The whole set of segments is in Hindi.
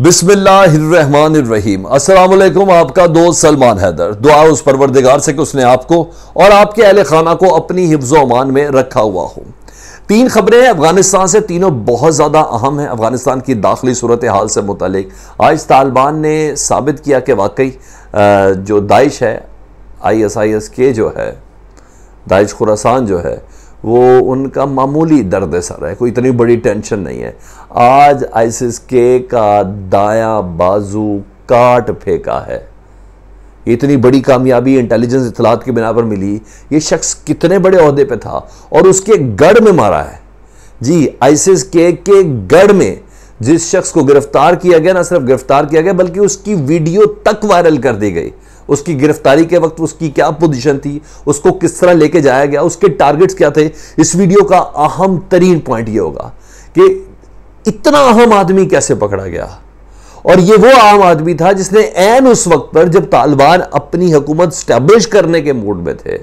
बिस्मिल्लाहिर्रहमानिर्रहीम। अस्सलाम वालेकुम। आपका दोस्त सलमान हैदर। दुआ उस परवरदिगार से कि उसने आपको और आपके अहले खाना को अपनी हिफ्ज़ व अमान में रखा हुआ हो। तीन खबरें अफगानिस्तान से, तीनों बहुत ज़्यादा अहम हैं अफगानिस्तान की दाखिली सूरत हाल से मुतालिक। आज तालिबान ने साबित किया कि वाकई जो दाइश है, ISIS के जो है दाइश खुरासान जो है वो उनका मामूली दर्द सर है, कोई इतनी बड़ी टेंशन नहीं है। आज ISIS के का दायां बाजू काट फेंका है। इतनी बड़ी कामयाबी इंटेलिजेंस इत्तलात की बिना पर मिली। ये शख्स कितने बड़े ओहदे पे था और उसके गढ़ में मारा है जी। ISIS के गढ़ में जिस शख्स को गिरफ्तार किया गया, ना सिर्फ गिरफ्तार किया गया बल्कि उसकी वीडियो तक वायरल कर दी गई। उसकी गिरफ्तारी के वक्त उसकी क्या पोजीशन थी, उसको किस तरह लेके जाया गया, उसके टारगेट्स क्या थे। इस वीडियो का अहम तरीन पॉइंट ये होगा कि इतना अहम आदमी कैसे पकड़ा गया। और ये वो आम आदमी था जिसने ऐन उस वक्त पर जब तालिबान अपनी हुकूमत स्टैब्लिश करने के मूड में थे,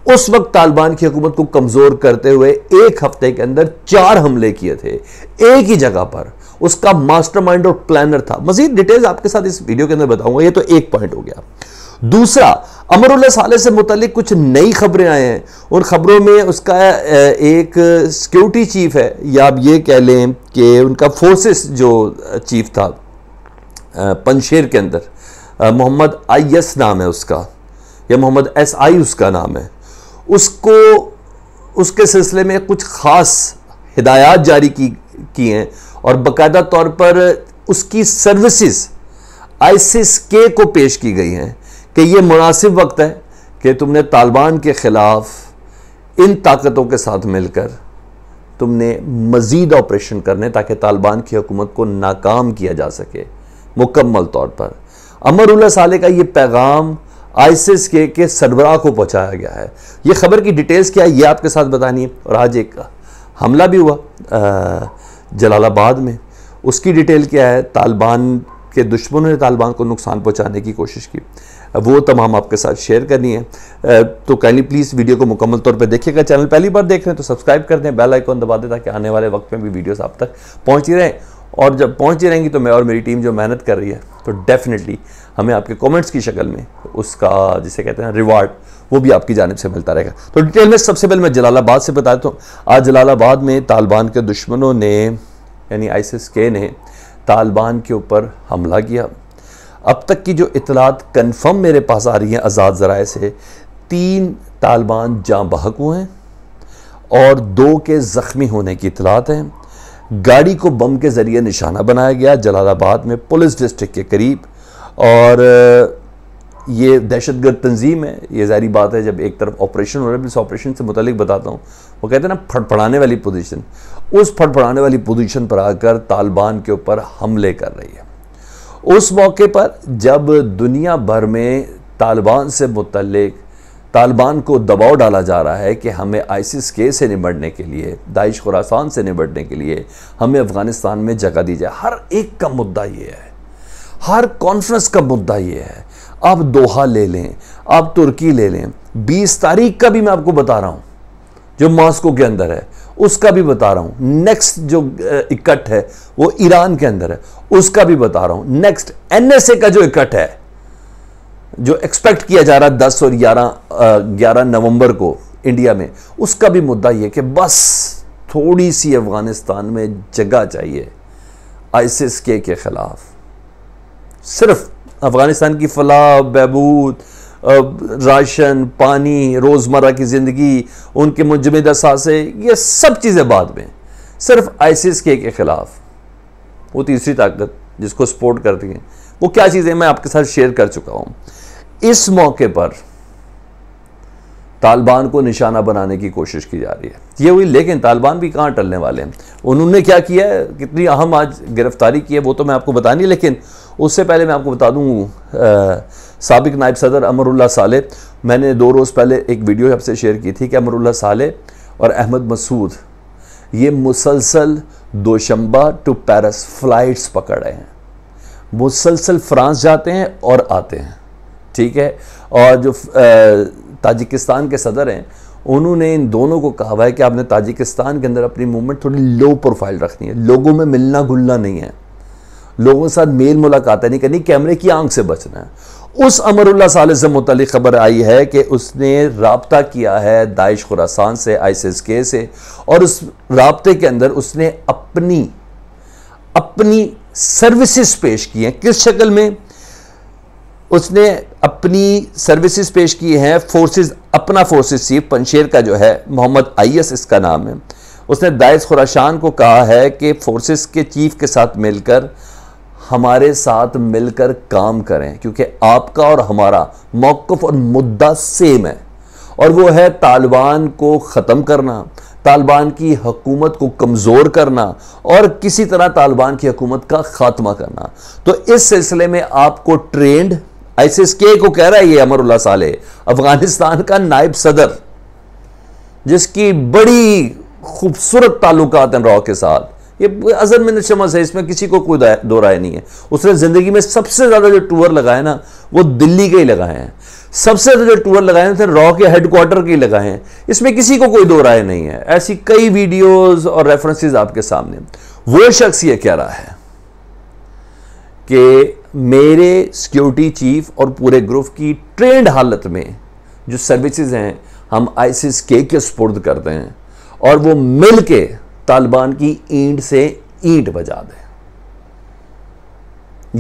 उस वक्त तालिबान की हुकूमत को कमजोर करते हुए एक हफ्ते के अंदर 4 हमले किए थे एक ही जगह पर। उसका मास्टरमाइंड और प्लानर था। मजीद डिटेल्स आपके साथ इस वीडियो के अंदर बताऊंगा। ये तो एक पॉइंट हो गया। दूसरा, अमरुल्लाह साले से मुतालिक कुछ नई खबरें आए हैं। उन खबरों में उसका एक सिक्योरिटी चीफ है, या आप ये कह लें कि उनका फोर्सेस जो चीफ था पंशेर के अंदर, मोहम्मद IS नाम है उसका, या मोहम्मद SI उसका नाम है। उसको उसके सिलसिले में कुछ खास हिदायत जारी की हैं और बाकायदा तौर पर उसकी सर्विसेज ISIS के को पेश की गई हैं कि यह मुनासिब वक्त है कि तुमने तालिबान के खिलाफ इन ताकतों के साथ मिलकर तुमने मजीद ऑपरेशन करने ताकि तालिबान की हुकूमत को नाकाम किया जा सके मुकम्मल तौर पर। अमरुल्लाह साले का यह पैगाम ISIS के सरबराह को पहुंचाया गया है। यह खबर की डिटेल्स क्या है ये आपके साथ बतानी है। और आज एक हमला भी हुआ जलालाबाद में, उसकी डिटेल क्या है। तालिबान के दुश्मनों ने तालिबान को नुकसान पहुंचाने की कोशिश की, वो तमाम आपके साथ शेयर करनी है। तो काइंडली प्लीज़ वीडियो को मुकम्मल तौर पे देखिएगा। चैनल पहली बार देख रहे हैं तो सब्सक्राइब कर दें, बेल आइकन दबा दें ताकि आने वाले वक्त में भी वीडियोस आप तक पहुंची रहें। और जब पहुंची रहेंगी तो मैं और मेरी टीम जो मेहनत कर रही है तो डेफिनेटली हमें आपके कमेंट्स की शक्ल में उसका जिसे कहते हैं रिवार्ड, वो भी आपकी जानिब से मिलता रहेगा। तो डिटेल में सबसे पहले मैं जलालाबाद से बताता हूँ। आज जलालाबाद में तालिबान के दुश्मनों ने यानी ISIS के ने तालिबान के ऊपर हमला किया। अब तक की जो इतलात कन्फर्म मेरे पास आ रही हैं आज़ाद ज़राए से, 3 तालिबान जाँ बहक हुए हैं और 2 के ज़ख्मी होने की इतलात हैं। गाड़ी को बम के ज़रिए निशाना बनाया गया जलालाबाद में पुलिस डिस्ट्रिक्ट के करीब। और ये दहशतगर्द तंजीम है। ये ज़ाहिर बात है जब एक तरफ ऑपरेशन हो रहा है, इस ऑपरेशन से मुतालिक बताता हूँ। वो कहते हैं ना फड़फड़ाने वाली पोजीशन, उस फड़फड़ाने वाली पोजीशन पर आकर तालिबान के ऊपर हमले कर रही है। उस मौके पर जब दुनिया भर में तालिबान से मुतालिक तालिबान को दबाव डाला जा रहा है कि हमें ISIS के से निपटने के लिए, दाइश खुरासान से निपटने के लिए हमें अफ़गानिस्तान में जगह दी जाए। हर एक का मुद्दा ये है, हर कॉन्फ्रेंस का मुद्दा ये है। आप दोहा ले लें, आप तुर्की ले लें, 20 तारीख का भी मैं आपको बता रहा हूँ जो मॉस्को के अंदर है, उसका भी बता रहा हूँ। नेक्स्ट जो इकट्ठ है वो ईरान के अंदर है, उसका भी बता रहा हूँ। नेक्स्ट NSA का जो इकट्ठ है जो एक्सपेक्ट किया जा रहा है 10 और 11 नवंबर को इंडिया में, उसका भी मुद्दा यह कि बस थोड़ी सी अफगानिस्तान में जगह चाहिए ISIS के खिलाफ। सिर्फ अफगानिस्तान की फलाह बहबूद, राशन पानी, रोज़मर्रा की ज़िंदगी, उनके मुंजमद असासे, ये सब चीज़ें बाद में। सिर्फ ISIS के खिलाफ वो तीसरी ताकत जिसको सपोर्ट करती हैं, वो क्या चीज़ें मैं आपके साथ शेयर कर चुका हूँ। इस मौके पर तालिबान को निशाना बनाने की कोशिश की जा रही है, ये हुई। लेकिन तालिबान भी कहाँ टलने वाले हैं। उन्होंने क्या किया है, कितनी अहम आज गिरफ्तारी की है, वो तो मैं आपको बतानी। लेकिन उससे पहले मैं आपको बता दूँ, साबिक नायब सदर अमरुल्लाह साले, मैंने 2 रोज़ पहले एक वीडियो आपसे शेयर की थी कि अमरुल्लाह साले और अहमद मसूद ये मुसलसल दोशंबा टू पेरिस फ़्लाइट्स पकड़ रहे हैं। मुसलसल फ्रांस जाते हैं और आते हैं, ठीक है। और जो ताजिकिस्तान के सदर हैं उन्होंने इन दोनों को कहा है कि आपने ताजिकिस्तान के अंदर अपनी मूवमेंट थोड़ी लो प्रोफाइल रखनी है, लोगों में मिलना घुलना नहीं है। लोगों के साथ मेल मुलाकातें नहीं करनी, कैमरे की आंख से बचना है। उस अमरुल्लाह साले से मुतालिक खबर आई है कि उसने राब्ता किया है दाइश खुरासान से, ISIS-K से, और उस राब्ते के अंदर उसने अपनी सर्विसेज पेश की हैं। किस शक्ल में? उसने अपनी सर्विसेज पेश की हैं फोर्सेस, अपना फोर्सेस चीफ पंशेर का जो है मोहम्मद IS इसका नाम है, उसने दाइश खुरासान को कहा है कि फोर्सेस के चीफ के साथ मिलकर हमारे साथ मिलकर काम करें, क्योंकि आपका और हमारा मौक़िफ़ और मुद्दा सेम है, और वो है तालिबान को ख़त्म करना, तालिबान की हुकूमत को कमज़ोर करना और किसी तरह तालिबान की हुकूमत का खात्मा करना। तो इस सिलसिले में आपको ट्रेंड ISIS-K को कह रहा है ये अमरुल्लाह साले, अफगानिस्तान का नायब सदर, जिसकी बड़ी खूबसूरत ताल्लुकात हैं रॉ के साथ, ये अज़र मिन शमस है, इसमें किसी को कोई दो राय नहीं है। उसने ज़िंदगी में सबसे ज़्यादा जो टूर लगाए ना वो दिल्ली के ही लगाए हैं, सबसे ज़्यादा जो टूर लगाए थे रॉ के हेडक्वार्टर के ही लगाए हैं, इसमें किसी को कोई दो राय नहीं है। ऐसी कई वीडियोस और रेफरेंसेस आपके सामने। वो शख्स ये कह रहा है कि मेरे सिक्योरिटी चीफ और पूरे ग्रुप की ट्रेंड हालत में जो सर्विसेज हैं हम ISIS-K के सुपुर्द करते हैं, और वो मिल के तालिबान की ईंट से ईंट बजा दें।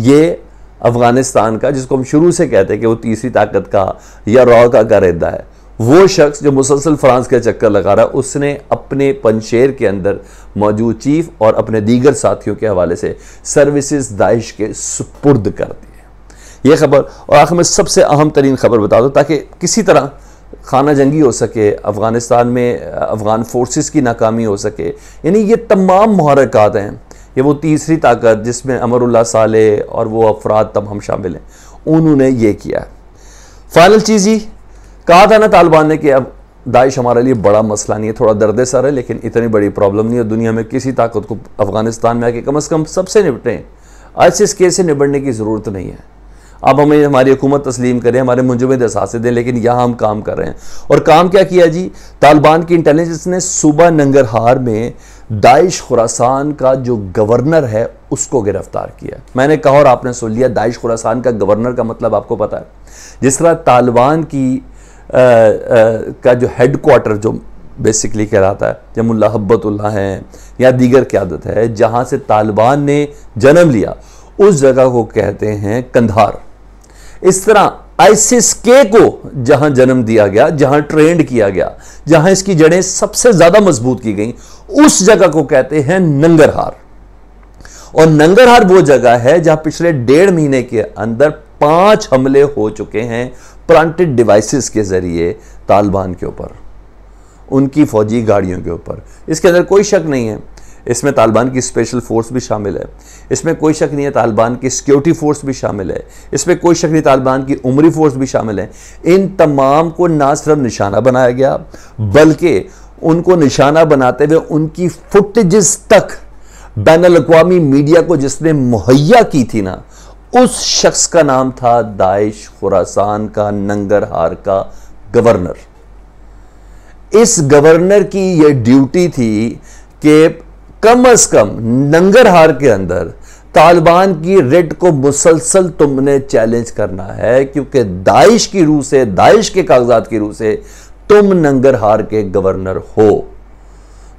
ये अफगानिस्तान का, जिसको हम शुरू से कहते हैं कि वो तीसरी ताकत का या रॉ का रहता है, वो शख्स जो मुसलसल फ्रांस के चक्कर लगा रहा है, उसने अपने पंशेर के अंदर मौजूद चीफ और अपने दीगर साथियों के हवाले से सर्विसेज दाइश के सुपुर्द कर दिए। ये खबर, और आखिर में सबसे अहम तरीन खबर बता दो ताकि किसी तरह खाना जंगी हो सके, अफगानिस्तान में अफगान फोर्सेस की नाकामी हो सके। यानी ये तमाम मुहर्रिकात हैं, ये वो तीसरी ताकत जिसमें अमरुल्लाह साले और वो अफराद तमाम शामिल हैं, उन्होंने ये किया है। फाइनल चीज़ ही कहा था ना तालिबान ने कि अब दाइश हमारे लिए बड़ा मसला नहीं है, थोड़ा दर्द सर है, लेकिन इतनी बड़ी प्रॉब्लम नहीं है। दुनिया में किसी ताकत को अफगानिस्तान में आके कम से कम सबसे निपटें, ISIS-K से निपटने की ज़रूरत नहीं है। अब हमें हमारी हुकूमत तस्लीम करें, हमारे मुंजमद एहसास दें, लेकिन यहाँ हम काम कर रहे हैं। और काम क्या किया जी? तालिबान की इंटेलिजेंस ने सुबह नंगरहार में दाइश खुरासान का जो गवर्नर है उसको गिरफ्तार किया। मैंने कहा और आपने सुन लिया, दाइश खुरासान का गवर्नर का मतलब आपको पता है। जिस तरह तालिबान की का जो हेडक्वार्टर जो बेसिकली कहलाता है, जब मुल्ला हब्बतुल्लाह हैं या दीगर क़यादत है, जहाँ से तालिबान ने जन्म लिया, उस जगह को कहते हैं कंधार। इस तरह ISIS-K को जहां जन्म दिया गया, जहां ट्रेंड किया गया, जहां इसकी जड़ें सबसे ज्यादा मजबूत की गई, उस जगह को कहते हैं नंगरहार। और नंगरहार वो जगह है जहां पिछले 1.5 महीने के अंदर 5 हमले हो चुके हैं प्लांटेड डिवाइसेस के जरिए तालिबान के ऊपर, उनकी फौजी गाड़ियों के ऊपर। इसके अंदर कोई शक नहीं है, इसमें तालिबान की स्पेशल फोर्स भी शामिल है, इसमें कोई शक नहीं है तालिबान की सिक्योरिटी फोर्स भी शामिल है, इसमें कोई शक नहीं तालिबान की उमरी फोर्स भी शामिल है। इन तमाम को ना सिर्फ निशाना बनाया गया, बल्कि उनको निशाना बनाते हुए उनकी फुटेजेस तक बैनुल-अक़वामी मीडिया को जिसने मुहैया की थी ना, उस शख्स का नाम था दाइश खुरासान का नंगरहार का गवर्नर। इस गवर्नर की यह ड्यूटी थी कि कम अज कम नंगरहार के अंदर तालिबान की रेड को मुसलसल तुमने चैलेंज करना है, क्योंकि दाइश की रूह से, दाइश के कागजात की रूह से तुम नंगरहार के गवर्नर हो।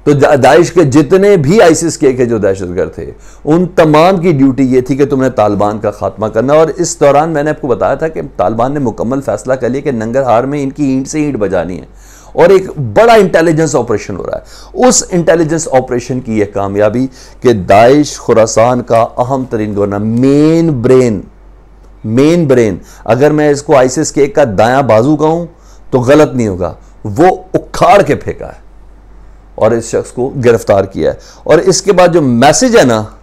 तो दाइश के जितने भी ISIS-K के जो दहशतगर्द थे, उन तमाम की ड्यूटी ये थी कि तुमने तालिबान का खात्मा करना। और इस दौरान मैंने आपको बताया था कि तालिबान ने मुकम्मल फैसला कर लिया कि नंगरहार में इनकी ईंट से ईंट बजानी है, और एक बड़ा इंटेलिजेंस ऑपरेशन हो रहा है। उस इंटेलिजेंस ऑपरेशन की यह कामयाबी कि दाइश खुरासान का अहम तरीन गवर्नर, मेन ब्रेन, अगर मैं इसको ISIS-K का दायां बाजू कहूं तो गलत नहीं होगा, वो उखाड़ के फेंका है और इस शख्स को गिरफ्तार किया है। और इसके बाद जो मैसेज है ना,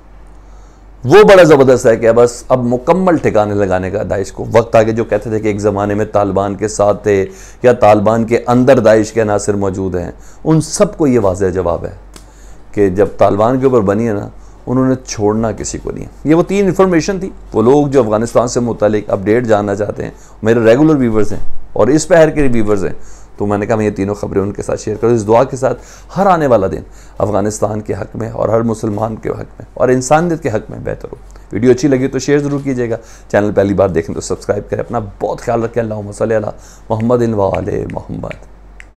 वो बड़ा ज़बरदस्त है कि बस अब मुकम्मल ठिकाने लगाने का दाइश को। वक्त आगे जो कहते थे कि एक ज़माने में तालिबान के साथ थे या तालिबान के अंदर दाइश के अनासर मौजूद हैं, उन सबको ये वाज़ेह जवाब है कि जब तालिबान के ऊपर बनी है ना, उन्होंने छोड़ना किसी को नहीं है। ये वो 3 इन्फॉर्मेशन थी। वो लोग जो अफगानिस्तान से मुतालिक अपडेट जानना चाहते हैं, मेरे रेगुलर व्यूवर्स हैं और इस पहर के व्यूवर्स हैं, तो मैंने कहा मैं ये तीनों खबरें उनके साथ शेयर करूँ, इस दुआ के साथ हर आने वाला दिन अफगानिस्तान के हक़ में और हर मुसलमान के हक़ में और इंसानियत के हक़ में बेहतर हो। वीडियो अच्छी लगी तो शेयर ज़रूर कीजिएगा, चैनल पहली बार देखें तो सब्सक्राइब करें। अपना बहुत ख्याल रखें। अल्लाहुम्मा सल्ली अला मुहम्मदिन व आले मुहम्मद।